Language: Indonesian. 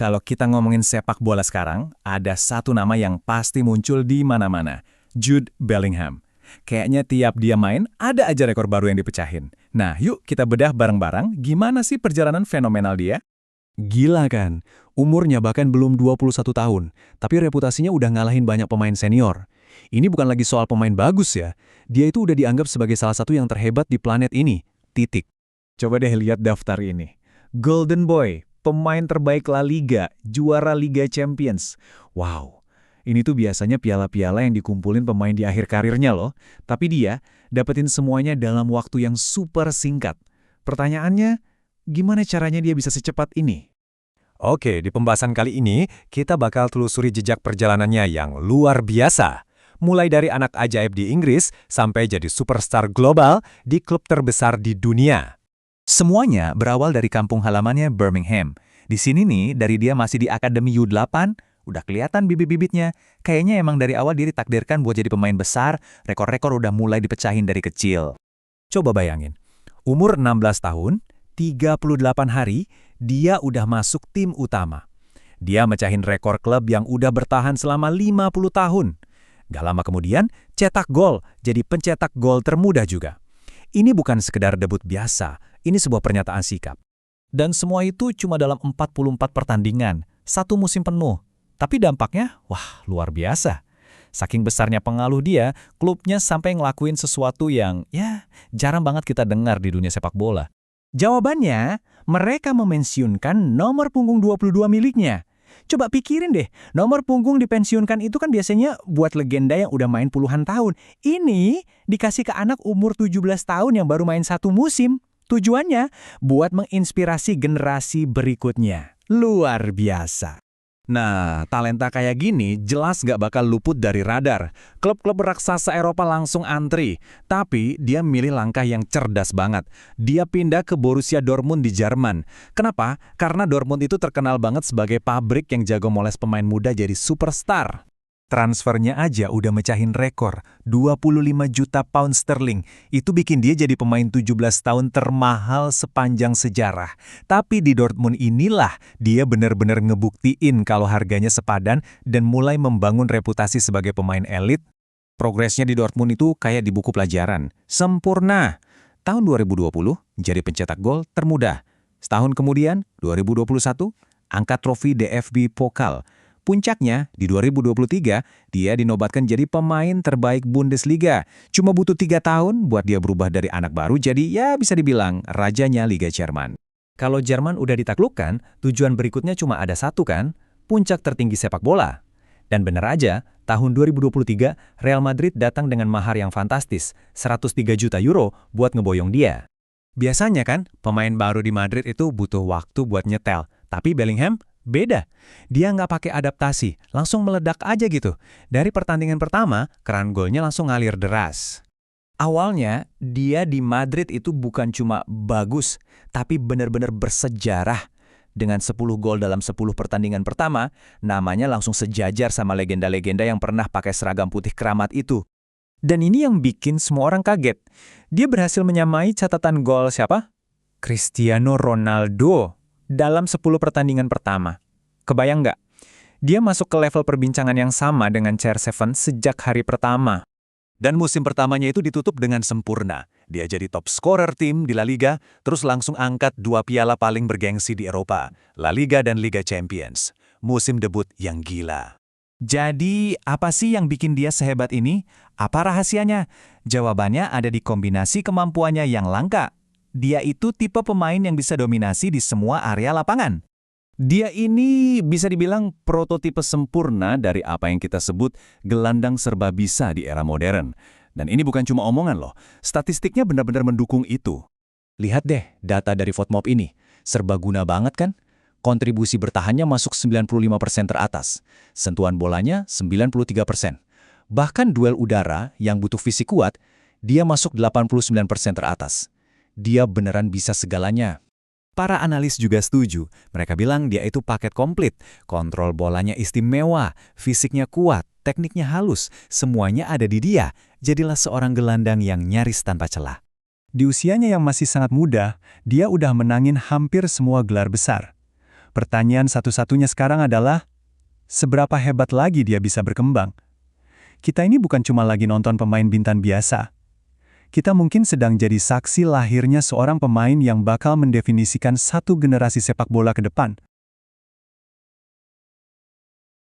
Kalau kita ngomongin sepak bola sekarang, ada satu nama yang pasti muncul di mana-mana. Jude Bellingham. Kayaknya tiap dia main, ada aja rekor baru yang dipecahin. Nah, yuk kita bedah bareng-bareng gimana sih perjalanan fenomenal dia? Gila kan? Umurnya bahkan belum 21 tahun, tapi reputasinya udah ngalahin banyak pemain senior. Ini bukan lagi soal pemain bagus ya. Dia itu udah dianggap sebagai salah satu yang terhebat di planet ini. Titik. Coba deh lihat daftar ini. Golden Boy, pemain terbaik La Liga, juara Liga Champions. Wow, ini tuh biasanya piala-piala yang dikumpulin pemain di akhir karirnya loh. Tapi dia dapetin semuanya dalam waktu yang super singkat. Pertanyaannya, gimana caranya dia bisa secepat ini? Oke, di pembahasan kali ini, kita bakal telusuri jejak perjalanannya yang luar biasa. Mulai dari anak ajaib di Inggris, sampai jadi superstar global di klub terbesar di dunia. Semuanya berawal dari kampung halamannya Birmingham. Di sini nih, dari dia masih di Akademi U8, udah kelihatan bibit-bibitnya. Kayaknya emang dari awal dia ditakdirkan buat jadi pemain besar, rekor-rekor udah mulai dipecahin dari kecil. Coba bayangin, umur 16 tahun, 38 hari, dia udah masuk tim utama. Dia mecahin rekor klub yang udah bertahan selama 50 tahun. Gak lama kemudian, cetak gol, jadi pencetak gol termuda juga. Ini bukan sekedar debut biasa, ini sebuah pernyataan sikap. Dan semua itu cuma dalam 44 pertandingan, satu musim penuh. Tapi dampaknya, wah luar biasa. Saking besarnya pengaruh dia, klubnya sampai ngelakuin sesuatu yang, jarang banget kita dengar di dunia sepak bola. Jawabannya, mereka memensiunkan nomor punggung 22 miliknya. Coba pikirin deh, nomor punggung dipensiunkan itu kan biasanya buat legenda yang udah main puluhan tahun. Ini dikasih ke anak umur 17 tahun yang baru main satu musim. Tujuannya buat menginspirasi generasi berikutnya. Luar biasa. Nah, talenta kayak gini jelas gak bakal luput dari radar. Klub-klub raksasa Eropa langsung antri. Tapi dia milih langkah yang cerdas banget. Dia pindah ke Borussia Dortmund di Jerman. Kenapa? Karena Dortmund itu terkenal banget sebagai pabrik yang jago moles pemain muda jadi superstar. Transfernya aja udah mecahin rekor, 25 juta pound sterling. Itu bikin dia jadi pemain 17 tahun termahal sepanjang sejarah. Tapi di Dortmund inilah dia benar-benar ngebuktiin kalau harganya sepadan dan mulai membangun reputasi sebagai pemain elit. Progresnya di Dortmund itu kayak di buku pelajaran. Sempurna. Tahun 2020 jadi pencetak gol termuda. Setahun kemudian, 2021, angkat trofi DFB Pokal. Puncaknya, di 2023, dia dinobatkan jadi pemain terbaik Bundesliga. Cuma butuh 3 tahun buat dia berubah dari anak baru jadi bisa dibilang rajanya Liga Jerman. Kalau Jerman udah ditaklukkan, tujuan berikutnya cuma ada satu kan? Puncak tertinggi sepak bola. Dan bener aja, tahun 2023, Real Madrid datang dengan mahar yang fantastis, 103 juta euro buat ngeboyong dia. Biasanya kan, pemain baru di Madrid itu butuh waktu buat nyetel. Tapi Bellingham beda. Dia nggak pakai adaptasi, langsung meledak aja gitu. Dari pertandingan pertama, keran golnya langsung ngalir deras. Awalnya, dia di Madrid itu bukan cuma bagus, tapi benar-benar bersejarah. Dengan 10 gol dalam 10 pertandingan pertama, namanya langsung sejajar sama legenda-legenda yang pernah pakai seragam putih keramat itu. Dan ini yang bikin semua orang kaget. Dia berhasil menyamai catatan gol siapa? Cristiano Ronaldo. Dalam 10 pertandingan pertama. Kebayang nggak? Dia masuk ke level perbincangan yang sama dengan CR7 sejak hari pertama. Dan musim pertamanya itu ditutup dengan sempurna. Dia jadi top scorer tim di La Liga, terus langsung angkat 2 piala paling bergengsi di Eropa, La Liga dan Liga Champions. Musim debut yang gila. Jadi, apa sih yang bikin dia sehebat ini? Apa rahasianya? Jawabannya ada di kombinasi kemampuannya yang langka. Dia itu tipe pemain yang bisa dominasi di semua area lapangan. Dia ini bisa dibilang prototipe sempurna dari apa yang kita sebut gelandang serba bisa di era modern. Dan ini bukan cuma omongan loh, statistiknya benar-benar mendukung itu. Lihat deh data dari FOTMOB ini, serbaguna banget kan? Kontribusi bertahannya masuk 95% teratas, sentuhan bolanya 93%. Bahkan duel udara yang butuh fisik kuat, dia masuk 89% teratas. Dia beneran bisa segalanya. Para analis juga setuju. Mereka bilang dia itu paket komplit. Kontrol bolanya istimewa, fisiknya kuat, tekniknya halus. Semuanya ada di dia. Jadilah seorang gelandang yang nyaris tanpa celah. Di usianya yang masih sangat muda, dia udah menangin hampir semua gelar besar. Pertanyaan satu-satunya sekarang adalah, seberapa hebat lagi dia bisa berkembang? Kita ini bukan cuma lagi nonton pemain bintang biasa. Kita mungkin sedang jadi saksi lahirnya seorang pemain yang bakal mendefinisikan satu generasi sepak bola ke depan.